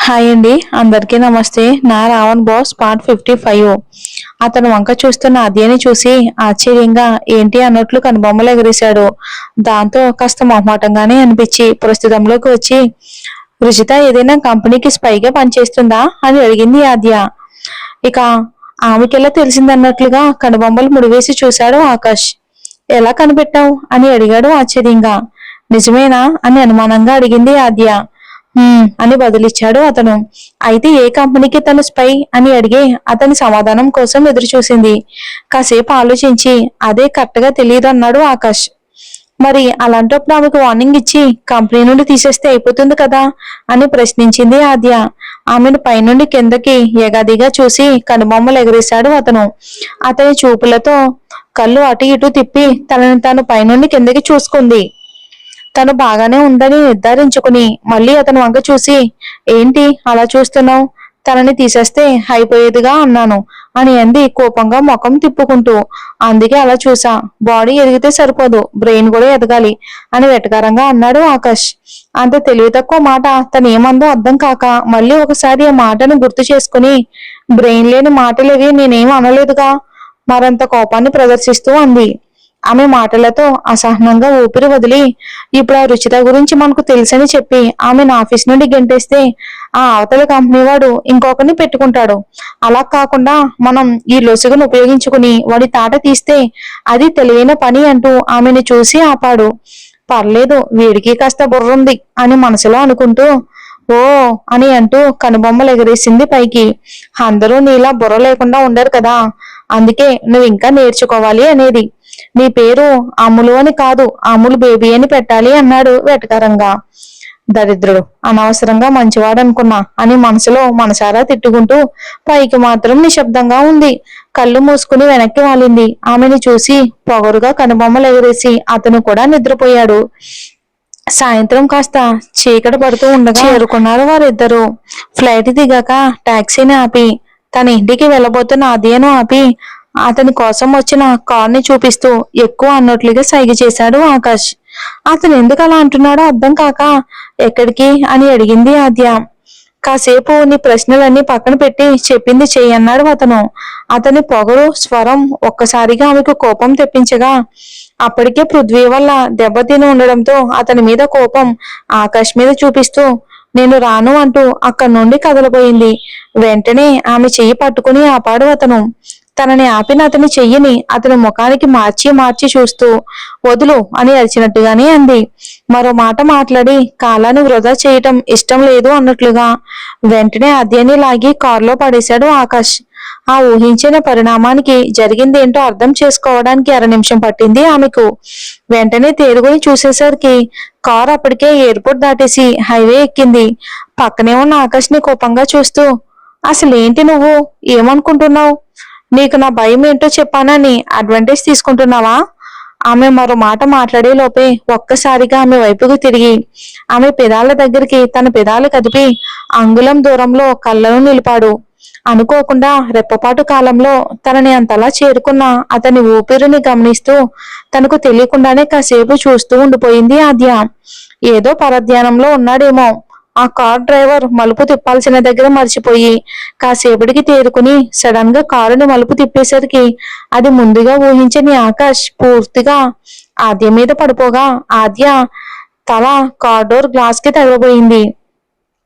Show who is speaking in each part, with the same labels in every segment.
Speaker 1: Hi అండి, అందరికీ నమస్తే. నా రావణ్ బాస్ పార్ట్ 55. అతను వంక చూస్తున్న అదేని చూసి ఆశ్చర్యంగా ఏంటి అన్నట్లు కనుబొమ్మలు ఎగరేశాడు. దాంతో కాస్త మొహమాటంగానే అనిపించి ప్రస్తుతంలోకి వచ్చి, రుచిత ఏదైనా కంపెనీకి స్పైగా పనిచేస్తుందా అని అడిగింది ఆద్య. ఇక ఆమెకెలా తెలిసిందన్నట్లుగా కనుబొమ్మలు ముడివేసి చూశాడు ఆకాష్. ఎలా కనిపెట్టావు అని అడిగాడు ఆశ్చర్యంగా. నిజమేనా అని అనుమానంగా అడిగింది ఆద్య. అని బదులిచ్చాడు అతను. అయితే ఏ కంపెనీకి తను స్పై అని అడిగి అతని సమాధానం కోసం ఎదురు చూసింది. కాసేపు ఆలోచించి అదే కరెక్ట్ గా తెలియదు అన్నాడు ఆకాష్. మరి అలాంటప్పుడు ఆమెకు వార్నింగ్ ఇచ్చి కంపెనీ నుండి తీసేస్తే అయిపోతుంది కదా అని ప్రశ్నించింది ఆద్య. ఆమెను పైనుండి కిందకి ఎగాదిగా చూసి కనుబొమ్మలు ఎగరేశాడు అతను. అతని చూపులతో కళ్ళు అటు ఇటు తిప్పి తనని తాను పైనుండి కిందకి చూసుకుంది. తను బాగానే ఉందని నిర్ధారించుకుని మళ్ళీ అతను వంక చూసి, ఏంటి అలా చూస్తున్నావు, తనని తీసేస్తే అయిపోయేదిగా అన్నాను అని అంది కోపంగా ముఖం తిప్పుకుంటూ. అందుకే అలా చూసా, బాడీ ఎదిగితే సరిపోదు, బ్రెయిన్ కూడా ఎదగాలి అని వెటకారంగా అన్నాడు ఆకాష్. అంత తెలివి తక్కువ మాట తను ఏమందో అర్థం కాక మళ్ళీ ఒకసారి ఆ మాటను గుర్తు చేసుకుని, బ్రెయిన్ లేని మాటలేవి నేనేం అనలేదుగా మరంత కోపాన్ని ప్రదర్శిస్తూ అంది. ఆమె మాటలతో అసహనంగా ఊపిరి వదిలి, ఇప్పుడు ఆ రుచిత గురించి మనకు తెలుసని చెప్పి ఆమెను ఆఫీస్ నుండి గెంటేస్తే ఆ అవతల కంపెనీ వాడు ఇంకొకరిని పెట్టుకుంటాడు. అలా కాకుండా మనం ఈ లొసుగును ఉపయోగించుకుని వాడి తాట తీస్తే అది తెలియని పని అంటూ ఆమెను చూసి ఆపాడు. పర్లేదు, వీడికి కాస్త బుర్రుంది అని మనసులో అనుకుంటూ, ఓ అని అంటూ కనుబొమ్మలు ఎగరేసింది పైకి. అందరూ నీలా బుర్ర లేకుండా ఉండరు కదా, అందుకే నువ్వు ఇంకా నేర్చుకోవాలి అనేది. నీ పేరు అమ్ములు అని కాదు, అమ్ములు బేబీ అని పెట్టాలి అన్నాడు వెటకారంగా. దరిద్రుడు, అనవసరంగా మంచివాడనుకున్నా అని మనసులో మనసారా తిట్టుకుంటూ పైకి మాత్రం నిశ్శబ్దంగా ఉంది. కళ్ళు మూసుకుని వెనక్కి వాలింది. ఆమెను చూసి పొగరుగా కనుబొమ్మలు ఎగరేసి అతను కూడా నిద్రపోయాడు. సాయంత్రం కాస్త చీకటి పడుతూ ఉండగా చేరుకున్నారు వారిద్దరూ. ఫ్లైట్ దిగాక టాక్సీని ఆపి తన ఇంటికి వెళ్ళబోతున్న ఆద్యను ఆపి అతని కోసం వచ్చిన కార్ని చూపిస్తూ ఎక్కువ అన్నట్లుగా సైగ చేశాడు ఆకాష్. అతను ఎందుకు అలా అంటున్నాడో అర్థం కాక, ఎక్కడికి అని అడిగింది ఆద్య. కాసేపు నీ ప్రశ్నలన్నీ పక్కన పెట్టి చెప్పింది చెయ్యన్నాడు అతను. అతని పొగరు స్వరం ఒక్కసారిగా ఆమెకు కోపం తెప్పించగా, అప్పటికే పృథ్వీ వల్ల దెబ్బతిని ఉండడంతో అతని మీద కోపం ఆకాష్ మీద చూపిస్తూ నేను రాను అంటూ అక్కడి నుండి కదలబోయింది. వెంటనే ఆమె చెయ్యి పట్టుకుని ఆపాడు అతను. తనని ఆపిన అతని చెయ్యిని అతని ముఖానికి మార్చి మార్చి చూస్తూ వదులు అని అరిచినట్టుగానే అంది. మరో మాట మాట్లాడి కాలాన్ని వృధా చేయటం ఇష్టం లేదు అన్నట్లుగా వెంటనే అద్యాన్ని లాగి కారులో పడేశాడు ఆకాష్. ఆ ఊహించిన పరిణామానికి జరిగిందేంటో అర్థం చేసుకోవడానికి 1/2 నిమిషం పట్టింది ఆమెకు. వెంటనే తేరుకొని చూసేసరికి కారు అప్పటికే ఎయిర్పోర్ట్ దాటేసి హైవే ఎక్కింది. పక్కనే ఉన్న ఆకాష్ ని కోపంగా చూస్తూ, అసలేంటి నువ్వు, ఏమనుకుంటున్నావు, నీకు నా భయం ఏంటో చెప్పానని అడ్వాంటేజ్ తీసుకుంటున్నావా? ఆమె మరో మాట మాట్లాడే లోపే ఒక్కసారిగా ఆమె వైపుకు తిరిగి ఆమె పెదాల దగ్గరికి తన పెదాలు కదిపి అంగుళం దూరంలో కళ్ళను నిలిపాడు. అనుకోకుండా రెప్పపాటు కాలంలో తనని అంతలా చేరుకున్న అతని ఊపిరిని గమనిస్తూ తనకు తెలియకుండానే కాసేపు చూస్తూ ఉండిపోయింది ఆద్య. ఏదో పరధ్యానంలో ఉన్నాడేమో. ఆ కార్ డ్రైవర్ మలుపు తిప్పాల్సిన దగ్గర మర్చిపోయి కాసేపటికి తేరుకుని సడన్ గా కారుని మలుపు తిప్పేసరికి అది ముందుగా ఊహించని ఆకాష్ పూర్తిగా ఆద్య మీద పడిపోగా ఆద్య తల కార్ డోర్ గ్లాస్ కి తగలబోయింది.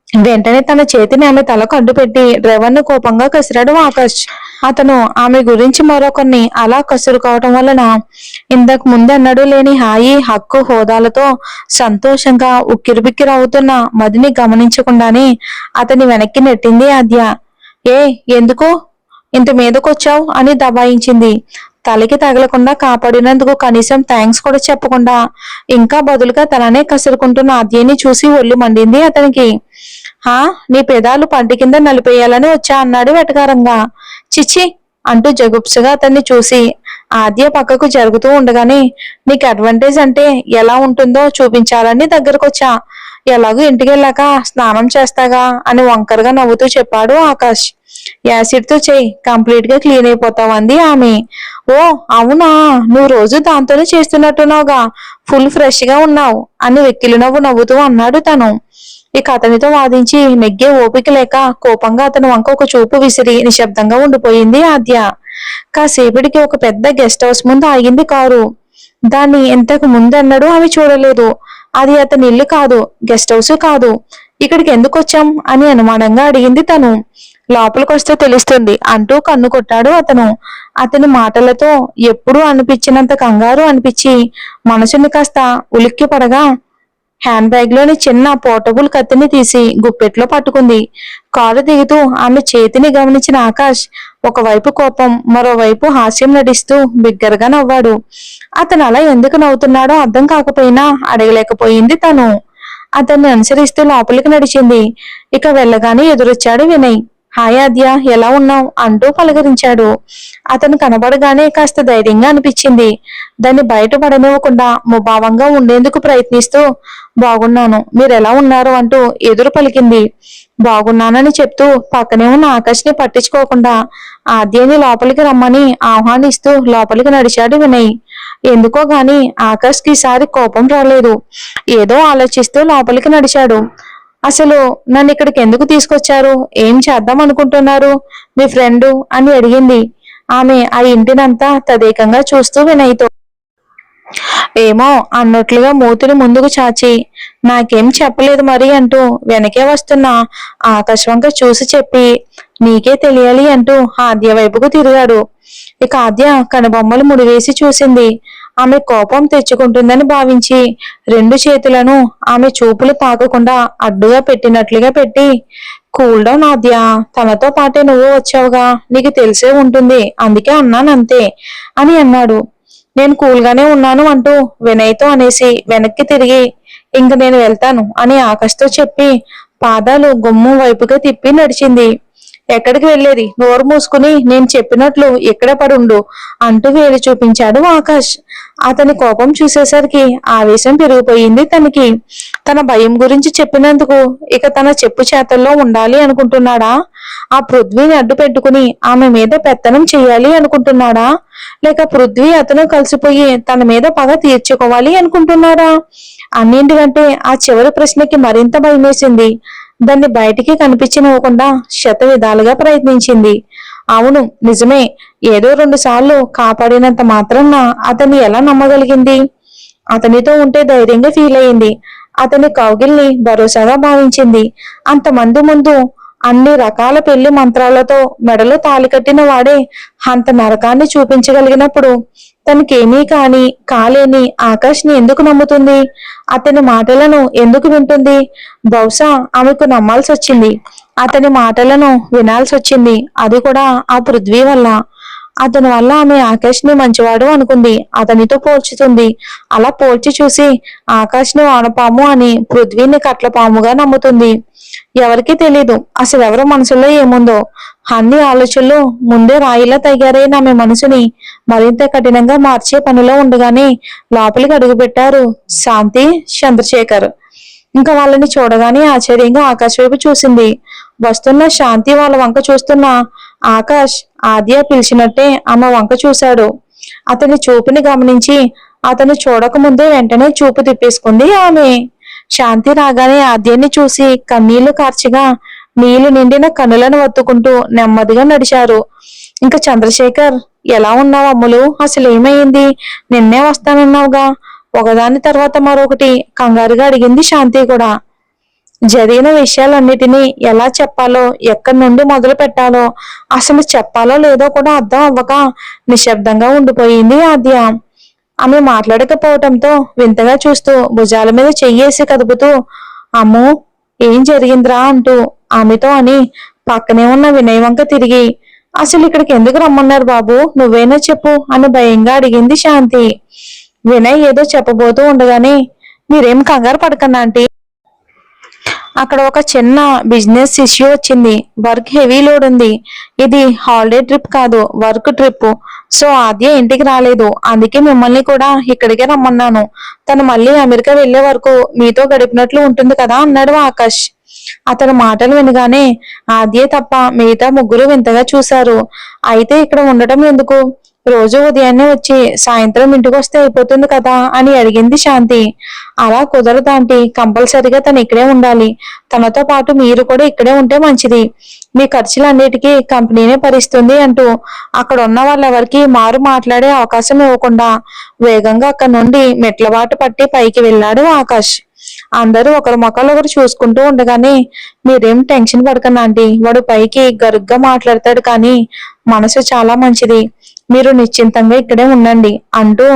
Speaker 1: వెంటనే తన చేతిని ఆమె తలకు అడ్డుపెట్టి డ్రైవర్ ను కోపంగా కసిరాడు ఆకాష్. అతను ఆమె గురించి మరొకరిని అలా కసురుకోవటం వలన ఇంతకు ముందు అన్నడూ లేని హాయి హక్కు హోదాలతో సంతోషంగా ఉక్కిరిబిక్కిరవుతున్న మదిని గమనించకుండానే అతని వెనక్కి నెట్టింది ఆద్య. ఏ ఎందుకు ఇంత మీదకొచ్చావు అని దబాయించింది. తలకి తగలకుండా కాపాడినందుకు కనీసం థ్యాంక్స్ కూడా చెప్పకుండా ఇంకా బదులుగా తననే కసురుకుంటున్న ఆద్యని చూసి ఒళ్ళు మండింది అతనికి. నీ పెదాలు పంటి కింద నలిపేయాలని వచ్చా అన్నాడు వెటకారంగా. చిచ్చి అంటూ జగుప్సగా అతన్ని చూసి ఆద్య పక్కకు జరుగుతూ ఉండగానే నీకు అడ్వాంటేజ్ అంటే ఎలా ఉంటుందో చూపించాలని దగ్గరకొచ్చా. ఎలాగూ ఇంటికెళ్ళాక స్నానం చేస్తాగా అని వంకరగా నవ్వుతూ చెప్పాడు ఆకాష్. యాసిడ్ తో చెయ్యి, కంప్లీట్ గా క్లీన్ అయిపోతావు అంది ఆమె. ఓ అవునా, నువ్వు రోజు దాంతోనే చేస్తున్నట్టున్నావుగా, ఫుల్ ఫ్రెష్ గా ఉన్నావు అని వెక్కిలి నవ్వు నవ్వుతూ అన్నాడు తను. ఇక అతనితో వాదించి నెగ్గే ఓపిక లేక కోపంగా అతని వంక ఒక చూపు విసిరి నిశ్శబ్దంగా ఉండిపోయింది ఆద్య. కాసేపటికి ఒక పెద్ద గెస్ట్ హౌస్ ముందు ఆగింది కారు. దాన్ని ఇంతకు ముందన్నడూ ఆమె చూడలేదు. అది అతని ఇల్లు కాదు, గెస్ట్ హౌస్ కాదు. ఇక్కడికి ఎందుకు వచ్చాం అని అనుమానంగా అడిగింది తను. లోపలికొస్తే తెలుస్తుంది అంటూ కన్ను కొట్టాడు అతను. అతని మాటలతో ఎప్పుడూ అనిపించినంత కంగారు అనిపించి మనసుని కాస్త ఉలిక్కి పడగా హ్యాండ్ బ్యాగ్ లోని చిన్న పోర్టబుల్ కత్తిని తీసి గుప్పెట్లో పట్టుకుంది. కారు దిగుతూ ఆమె చేతిని గమనించిన ఆకాష్ ఒకవైపు కోపం, మరోవైపు హాస్యం నటిస్తూ బిగ్గరగా నవ్వాడు. అతను అలా ఎందుకు నవ్వుతున్నాడో అర్థం కాకపోయినా అడగలేకపోయింది తను. అతన్ని అనుసరిస్తూ లోపలికి నడిచింది. ఇక వెళ్ళగానే ఎదురొచ్చాడు వినయ్. హాయ్ ఆద్య, ఎలా ఉన్నావు అంటూ పలకరించాడు. అతను కనబడగానే కాస్త ధైర్యంగా అనిపించింది. దాన్ని బయట పడనివ్వకుండా ముభావంగా ఉండేందుకు ప్రయత్నిస్తూ బాగున్నాను, మీరెలా ఉన్నారు అంటూ ఎదురు పలికింది. బాగున్నానని చెప్తూ పక్కనే ఉన్న ఆకాష్ని పట్టించుకోకుండా ఆద్యని లోపలికి రమ్మని ఆహ్వానిస్తూ లోపలికి నడిచాడు వినయ్. ఎందుకో గాని ఆకాష్కి ఈసారి కోపం రాలేదు. ఏదో ఆలోచిస్తూ లోపలికి నడిచాడు. అసలు నన్ను ఇక్కడికి ఎందుకు తీసుకొచ్చారు, ఏం చేద్దాం అనుకుంటున్నారు మీ ఫ్రెండు అని అడిగింది ఆమె ఆ ఇంటినంతా తదేకంగా చూస్తూ వినయ్తో. ఏమో అన్నట్లుగా మూతిని ముందుకు చాచి నాకేం చెప్పలేదు మరి అంటూ వెనకే వస్తున్న ఆకాశ్ వంక చూసి చెప్పి నీకే తెలియాలి అంటూ ఆద్య వైపుకు తిరిగాడు. ఇక ఆద్య కనుబొమ్మలు ముడివేసి చూసింది. ఆమె కోపం తెచ్చుకుంటుందని భావించి రెండు చేతులను ఆమె చూపులు తాకకుండా అడ్డుగా పెట్టినట్లుగా పెట్టి కూల్ డౌన్ ఆద్య, తనతో పాటే నువ్వు వచ్చావుగా, నీకు తెలిసే ఉంటుంది, అందుకే అన్నానంతే అని అన్నాడు. నేను కూల్గానే ఉన్నాను అంటూ వినయ్తో అనేసి వెనక్కి తిరిగి ఇంక నేను వెళ్తాను అని ఆకాష్తో చెప్పి పాదాలు గుమ్మం వైపుగా తిప్పి నడిచింది. ఎక్కడికి వెళ్ళేది, నోరు మూసుకుని నేను చెప్పినట్లు ఎక్కడ పడుండు అంటూ వేలు చూపించాడు ఆకాష్. అతని కోపం చూసేసరికి ఆవేశం పెరిగిపోయింది తనకి. తన భయం గురించి చెప్పినందుకు ఇక తన చెప్పు చేతల్లో ఉండాలి అనుకుంటున్నాడా? ఆ పృథ్వీని అడ్డు పెట్టుకుని ఆమె మీద పెత్తనం చెయ్యాలి అనుకుంటున్నాడా? లేక పృథ్వీ అతను కలిసిపోయి తన మీద పగ తీర్చుకోవాలి అనుకుంటున్నాడా? అన్నింటికంటే ఆ చివరి ప్రశ్నకి మరింత భయమేసింది. దాన్ని బయటికి కనిపించనివ్వకుండా శత విధాలుగా ప్రయత్నించింది. అవును నిజమే, ఏదో 2 సార్లు కాపాడినంత మాత్రాన అతన్ని ఎలా నమ్మగలిగింది? అతనితో ఉంటే ధైర్యంగా ఫీల్ అయింది. అతని కౌగిల్ని భరోసాగా భావించింది. అంతమంది ముందు అన్ని రకాల పెళ్లి మంత్రాలతో మెడలో తాళి కట్టిన వాడే అంత నరకాన్ని చూపించగలిగినప్పుడు తనకేమీ కాలేని ఆకాష్ని ఎందుకు నమ్ముతుంది? అతని మాటలను ఎందుకు వింటుంది? బహుశా ఆమెకు నమ్మాల్సి వచ్చింది, అతని మాటలను వినాల్సి వచ్చింది. అది కూడా ఆ పృథ్వీ వల్ల. అతని వల్ల ఆమె ఆకాష్ని మంచివాడు అనుకుంది, అతనితో పోల్చుతుంది. అలా పోల్చి చూసి ఆకాష్ని వానపాము అని పృథ్వీని కట్లపాముగా నమ్ముతుంది. ఎవరికీ తెలీదు అసలు ఎవరి మనసులో ఏముందో. అన్ని ఆలోచనలు ముందే రాయిలా తయారైన ఆమె మనసుని మరింత కఠినంగా మార్చే పనిలో ఉండగానే లోపలికి అడుగుపెట్టారు శాంతి, చంద్రశేఖర్. ఇంకా వాళ్ళని చూడగానే ఆశ్చర్యంగా ఆకాశ్ వైపు చూసింది. వస్తున్న శాంతి వాళ్ళ వంక చూస్తున్న ఆకాష్ ఆద్య పిలిచినట్టే ఆమె వంక చూశాడు. అతని చూపుని గమనించి అతను చూడకముందే వెంటనే చూపు తిప్పేసుకుంది ఆమె. శాంతి రాగానే ఆద్యాన్ని చూసి కన్నీళ్లు కార్చిగా నీళ్లు నిండిన కన్నులను వత్తుకుంటూ నెమ్మదిగా నడిచారు. ఇంకా చంద్రశేఖర్, ఎలా ఉన్నావు అమ్ములు, అసలు ఏమైంది, నిన్నే వస్తానన్నావుగా? ఒకదాని తర్వాత మరొకటి కంగారుగా అడిగింది శాంతి కూడా. జరిగిన విషయాలన్నిటినీ ఎలా చెప్పాలో, ఎక్కడి నుండి మొదలు పెట్టాలో, అసలు చెప్పాలో లేదో కూడా అర్థం అవ్వక నిశ్శబ్దంగా ఉండిపోయింది ఆద్య. ఆమె మాట్లాడకపోవటంతో వింతగా చూస్తూ భుజాల మీద చెయ్యేసి కదుపుతూ అమ్మో ఏం జరిగిందిరా అంటూ ఆమెతో అని పక్కనే ఉన్న వినయ్ వంక తిరిగి అసలు ఇక్కడికి ఎందుకు రమ్మన్నారు బాబు, నువ్వేనా చెప్పు అని భయంగా అడిగింది శాంతి. వినయ్ ఏదో చెప్పబోతూ ఉండగానే మీరేం కంగారు పడకండి ఆంటీ, అక్కడ ఒక చిన్న బిజినెస్ ఇష్యూ వచ్చింది, వర్క్ హెవీ లోడ్ ఉంది, ఇది హాలిడే ట్రిప్ కాదు వర్క్ ట్రిప్, సో ఆద్య ఇంటికి రాలేదు, అందుకే మిమ్మల్ని కూడా ఇక్కడికే రమ్మన్నాను, తను మళ్ళీ అమెరికా వెళ్లే వరకు మీతో గడిపినట్లు ఉంటుంది కదా అన్నాడు ఆకాష్. అతని మాటలు వినగానే ఆద్య తప్ప మిగతా ముగ్గురు వింతగా చూశారు. అయితే ఇక్కడ ఉండటం ఎందుకు, రోజు ఉదయాన్నే వచ్చి సాయంత్రం ఇంటికి వస్తే అయిపోతుంది కదా అని అడిగింది శాంతి. అలా కుదరదు ఆంటీ, కంపల్సరిగా తను ఇక్కడే ఉండాలి. తనతో పాటు మీరు కూడా ఇక్కడే ఉంటే మంచిది. మీ ఖర్చులన్నిటికీ కంపెనీనే భరిస్తుంది అంటూ అక్కడ ఉన్న వాళ్ళెవరికి మారు మాట్లాడే అవకాశం ఇవ్వకుండా వేగంగా అక్కడి నుండి మెట్లబాటు పట్టి పైకి వెళ్ళాడు ఆకాష్. అందరూ ఒకరి మొక్కలు ఒకరు చూసుకుంటూ ఉండగానే, మీరేం టెన్షన్ పడకండి ఆంటీ, వాడు పైకి గరుగ్గా మాట్లాడతాడు కానీ మనసు చాలా మంచిది. మీరు నిశ్చింతంగా ఇక్కడే ఉండండి అంటూ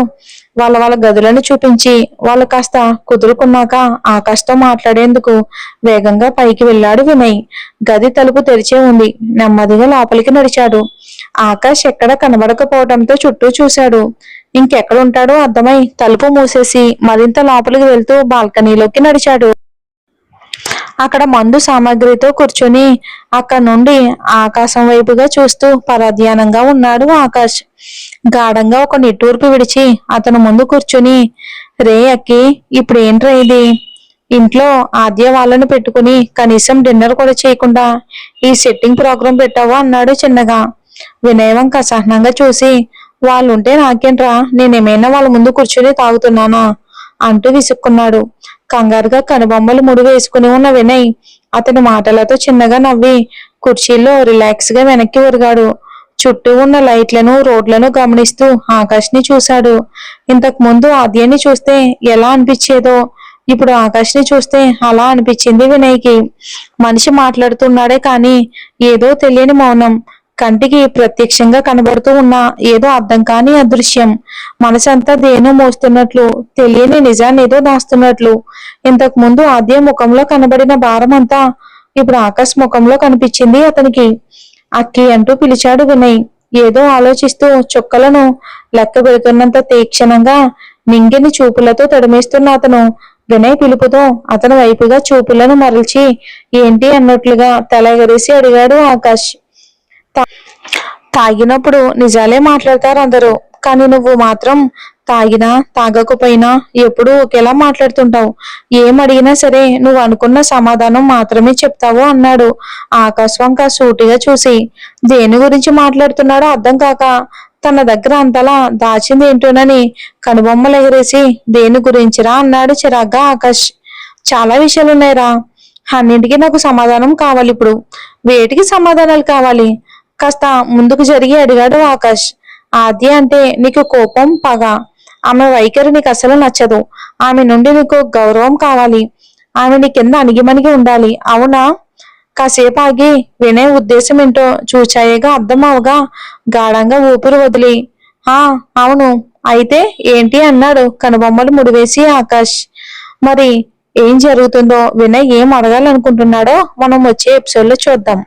Speaker 1: వాళ్ళ వాళ్ళ గదులను చూపించి వాళ్ళు కాస్త కుదురుకున్నాక ఆకాష్తో మాట్లాడేందుకు వేగంగా పైకి వెళ్ళాడు వినయ్. గది తలుపు తెరిచే ఉంది. నెమ్మదిగా లోపలికి నడిచాడు. ఆకాష్ ఎక్కడ కనబడకపోవడంతో చుట్టూ చూశాడు. ఇంకెక్కడుంటాడో అర్థమై తలుపు మూసేసి మరింత లోపలికి వెళ్తూ బాల్కనీలోకి నడిచాడు. అక్కడ మందు సామాగ్రితో కూర్చొని అక్కడి నుండి ఆకాశం వైపుగా చూస్తూ పరధ్యానంగా ఉన్నాడు ఆకాష్. గాఢంగా ఒక నిట్టూర్పు విడిచి అతను ముందు కూర్చొని, రే అక్కి, ఇప్పుడు ఏంట్రా ఇది? ఇంట్లో ఆద్య వాళ్ళను పెట్టుకుని కనీసం డిన్నర్ కూడా చేయకుండా ఈ సెట్టింగ్ ప్రోగ్రాం పెట్టావా అన్నాడు చిన్నగా. వినయ్ వంక అసహనంగా చూసి, వాళ్ళుంటే నాకేంట్రా, నేనేమైనా వాళ్ళ ముందు కూర్చొని తాగుతున్నానా అంటూ విసుక్కున్నాడు. కంగారుగా కనుబొమ్మలు ముడి వేసుకుని ఉన్న వినయ్ అతని మాటలతో చిన్నగా నవ్వి కుర్చీలో రిలాక్స్ గా వెనక్కి ఒరిగాడు. చుట్టూ ఉన్న లైట్లను రోడ్లను గమనిస్తూ ఆకాష్ ని చూశాడు. ఇంతకు ముందు ఆద్యాన్ని చూస్తే ఎలా అనిపించేదో ఇప్పుడు ఆకాష్ ని చూస్తే అలా అనిపించింది వినయ్కి. మనిషి మాట్లాడుతున్నాడే కానీ ఏదో తెలియని మౌనం, కంటికి ప్రత్యక్షంగా కనబడుతూ ఉన్న ఏదో అర్థం కాని అదృశ్యం. మనసంతా దేనో మోస్తున్నట్లు, తెలియని నిజాన్ని ఏదో దాస్తున్నట్లు. ఇంతకు ముందు ఆద్య ముఖంలో కనబడిన భారం అంతా ఇప్పుడు ఆకాశ్ ముఖంలో కనిపించింది అతనికి. అక్కి అంటూ పిలిచాడు వినయ్. ఏదో ఆలోచిస్తూ చుక్కలను లెక్క పెడుతున్నంత తీక్షణంగా నింగిని చూపులతో తడిమేస్తున్న అతను వినయ్ పిలుపుతో అతని వైపుగా చూపులను మరల్చి ఏంటి అన్నట్లుగా తల ఎగరేసి అడిగాడు ఆకాష్. తాగినప్పుడు నిజాలే మాట్లాడతారు అందరూ, కానీ నువ్వు మాత్రం తాగినా తాగకపోయినా ఎప్పుడూ ఒకేలా మాట్లాడుతుంటావు. ఏం అడిగినా సరే నువ్వు అనుకున్న సమాధానం మాత్రమే చెప్తావు అన్నాడు ఆకాశ్ వంక సూటిగా చూసి. దేని గురించి మాట్లాడుతున్నాడో అర్థం కాక తన దగ్గర అంతలా దాచింది ఏంటోనని కనుబొమ్మలు ఎగరేసి, దేని గురించిరా అన్నాడు చిరాగ్గా ఆకాష్. చాలా విషయాలున్నాయిరా, అన్నింటికీ నాకు సమాధానం కావాలి ఇప్పుడు. వేటికి సమాధానాలు కావాలి? కాస్త ముందుకు జరిగి అడిగాడు ఆకాష్. ఆద్య అంటే నీకు కోపం, పగ. ఆమె వైఖరి నీకు అసలు నచ్చదు. ఆమె నుండి నీకు గౌరవం కావాలి. ఆమె నీ కింద అణిగిమణిగి ఉండాలి, అవునా? కాసేపు ఆగి వినయ్ ఉద్దేశం ఏంటో చూచాయిగా అర్థం అవగా గాఢంగా ఊపిరి వదిలి, ఆ అవును, అయితే ఏంటి అన్నాడు కనుబొమ్మలు ముడివేసి ఆకాష్. మరి ఏం జరుగుతుందో, వినయ్ ఏం అడగాలనుకుంటున్నాడో మనం వచ్చే ఎపిసోడ్ లో చూద్దాం.